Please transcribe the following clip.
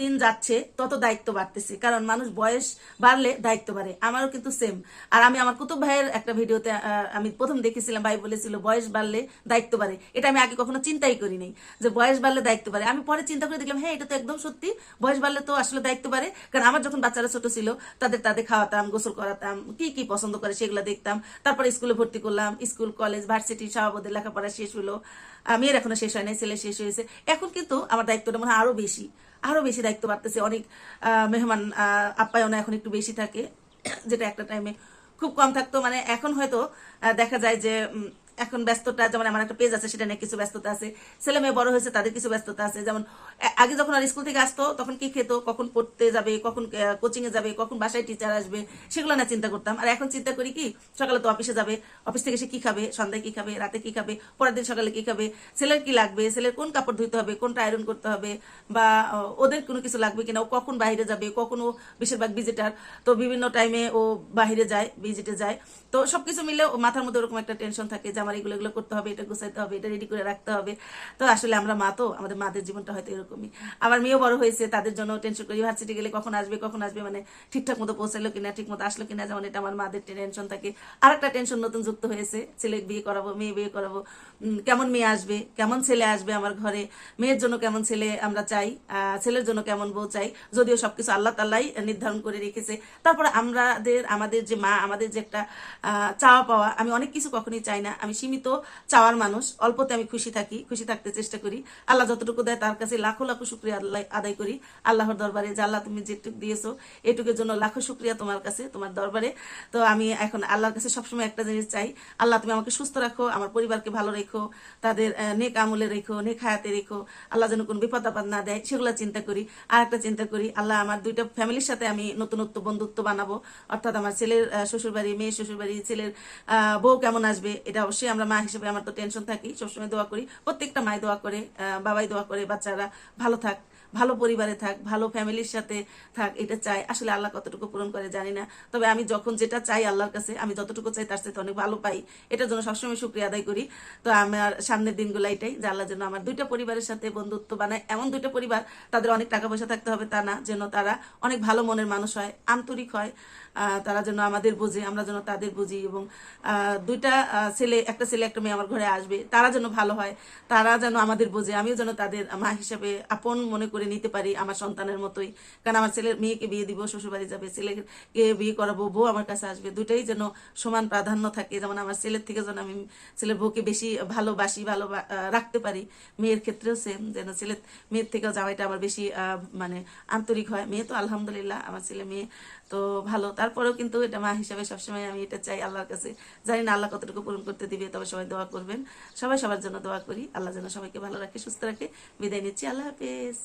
দিন যাচ্ছে তত দায়িত্ব বাড়তেছে, কারণ মানুষ বয়স বাড়লে দায়িত্ব বাড়ে। আমারও কিন্তু সেম। আর আমি আমার কুতুব ভাইয়ের একটা ভিডিওতে আমি প্রথম দেখেছিলাম, ভাই বলেছিল বয়স বাড়লে দায়িত্ব বাড়ে। এটা আমি আগে কখনো চিন্তাই করিনি যে বয়স বাড়লে দায়িত্ব বাড়ে। আমি পরে চিন্তা করে দেখলাম হ্যাঁ, এটা তো একদম সত্যি, বয়স বাড়লে তো আসলে দায়িত্ব বাড়ে। কারণ আমার যখন বাচ্চারা ছোট ছিল তাদের তাদের খাওয়াতাম, গোসল করাতাম, কি কি পছন্দ করে সেগুলো দেখতাম। তারপরে স্কুলে ভর্তি করলাম, স্কুল কলেজ ভার্সিটি সব ওদের লেখাপড়া শেষ হলো। মেয়ের এখনো শেষ হয় নাই, ছেলে শেষ হয়েছে। এখন কিন্তু আমার দায়িত্বটা মনে হয় আরো বেশি, আরো বেশি দায়িত্ব বাড়তেছে। অনেক মেহমান আপ্যায়ন এখন একটু বেশি থাকে, যেটা একটা টাইমে খুব কম থাকতো। মানে এখন হয়তো দেখা যায় যে এখন ব্যস্ততা, যেমন আমার একটা পেজ আছে সেটা নিয়ে কিছু ব্যস্ততা আছে, ছেলে মেয়ে বড় হয়েছে তাদের কিছু ব্যস্ততা আছে। যেমন আগে যখন আর স্কুল থেকে আসতো তখন কি খেতো, কখন পড়তে যাবে, কখন কোচিং এ যাবে, কখন বাসায় টিচার আসবে, সেগুলো না চিন্তা করতাম। আর এখন চিন্তা করি কি, সকালে তো অফিসে যাবে, অফিস থেকে সে কি খাবে, সন্ধ্যায় কি খাবে, রাতে কি খাবে, পরের দিন সকালে কি খাবে, ছেলের কি লাগবে, ছেলের কোন কাপড় ধুইতে হবে, কোনটা আয়রন করতে হবে, বা ওদের কোনো কিছু লাগবে কিনা, ও কখন বাইরে যাবে, কখন ও বেশিরভাগ ভিজিটার, তো বিভিন্ন টাইমে ও বাইরে যায়, ভিজিটে যায়। তো সবকিছু মিলে মাথার মধ্যে ওরকম একটা টেনশন থাকে যে আমার এগুলো এগুলো করতে হবে, এটা গুছাইতে হবে, এটা রেডি করে রাখতে হবে। তো আসলে আমরা মা, তো আমাদের মাদের জীবনটা হয়তো এরকমই। আমার মেয়েও বড় হয়েছে, তাদের জন্য টেনশন করি, ইউনিভার্সিটি গেলে কখন আসবে, কখন আসবে, মানে ঠিকঠাক মতো পৌঁছালো কিনা, ঠিক মতো আসলো কিনা, যেমন এটা আমার মাদের টেনশন থাকে। আর একটা টেনশন নতুন যুক্ত হয়েছে, ছেলে বিয়ে করাবো, মেয়ে বিয়ে করাবো, কেমন মেয়ে আসবে, কেমন ছেলে আসবে আমার ঘরে, মেয়ের জন্য কেমন ছেলে আমরা চাই, ছেলের জন্য কেমন বউ চাই। যদিও সবকিছু আল্লাহ তাআলাই নির্ধারণ করে রেখেছে, তারপরে আমাদের যে মা, আমাদের যে একটা চাওয়া পাওয়া, আমি অনেক কিছু কখনোই চাই না। আমি সীমিত চাওয়ার মানুষ, অল্পতে আমি খুশি থাকি, খুশি থাকতে চেষ্টা করি। আল্লাহ যতটুকু দেয় তার কাছে লাখো লাখো শুক্রিয়া আদায় করি আল্লাহর দরবারে, যে আল্লাহ তুমি যেটুকু দিয়েছো এটুকুর জন্য লাখো শুক্রিয়া তোমার কাছে, তোমার দরবারে। তো আমি এখন আল্লাহর কাছে সবসময় একটা জিনিস চাই, আল্লাহ তুমি আমাকে সুস্থ রাখো, আমার পরিবারকে ভালো রেখো, তাদের নেক আমলে রেখো, নেক হায়াতে রেখো, আল্লাহ যেন কোনো বিপদ আপদ না দেয়, সেগুলো চিন্তা করি। আর একটা চিন্তা করি, আল্লাহ আমার দুইটা ফ্যামিলির সাথে আমি নতুনত্ব বন্ধুত্ব বানাবো। অর্থাৎ আমার ছেলের শ্বশুরবাড়ি, মেয়ের শ্বশুরবাড়ি, ছেলের বউ কেমন আসবে, এটা অবশ্যই আমরা মা হিসেবে আমার তো টেনশন থাকি, সবসময় দোয়া করি। প্রত্যেকটা মাই দোয়া করে, বাবাই দোয়া করে, বাচ্চারা ভালো থাক, ভালো পরিবারে থাক, ভালো ফ্যামিলির সাথে থাক, এটা চাই। আসলে আল্লাহ কতটুকু পূরণ করে জানি না, তবে আমি যখন যেটা চাই আল্লাহর কাছে, আমি যতটুকু চাই তার সাথে অনেক ভালো পাই, এটার জন্য সবসময় শুক্রিয়া আদায় করি। তো আমার সামনের দিনগুলো এটাই, যে আল্লাহ যেন আমার দুইটা পরিবারের সাথে বন্ধুত্ব বানায়, এমন দুইটা পরিবার, তাদের অনেক টাকা পয়সা থাকতে হবে তা না, যেন তারা অনেক ভালো মনের মানুষ হয়, আন্তরিক হয়। তারা যেন আমাদের বোঝে, আমরা যেন তাদের বুঝি, এবং দুইটা ছেলে, একটা ছেলে একটা মেয়ে আমার ঘরে আসবে, তারা যেন ভালো হয়, তারা যেন আমাদের বোঝে, আমিও যেন তাদের মা হিসাবে আপন মনে করে নিতে পারি, আমার সন্তানের মতোই। কারণ আমার ছেলের মেয়েকে বিয়ে দিব, শ্বশুরবাড়ি যাবে, ছেলেকে বিয়ে করাবো, বউ আমার কাছে আসবে, দুটাই যেন সমান প্রাধান্য থাকে। যেমন আমার ছেলের থেকে যেন আমি ছেলের বউকে বেশি ভালোবাসি, রাখতে পারি, মেয়ের ক্ষেত্রেও সেম, যেন মেয়ের থেকেও জামাইটা আমার বেশি মানে আন্তরিক হয়। মেয়ে তো আলহামদুলিল্লাহ, আমার ছেলে মেয়ে তো ভালো, তারপরেও কিন্তু এটা মা হিসাবে সবসময় আমি এটা চাই আল্লাহর কাছে। জানি না আল্লাহ কতটুকু পূরণ করতে দিবে, তবে সবাই দোয়া করবেন, সবাই সবার জন্য দোয়া করি, আল্লাহ যেন সবাইকে ভালো রাখে, সুস্থ রাখে। বিদায় নিচ্ছি, আল্লাহ হাফেজ।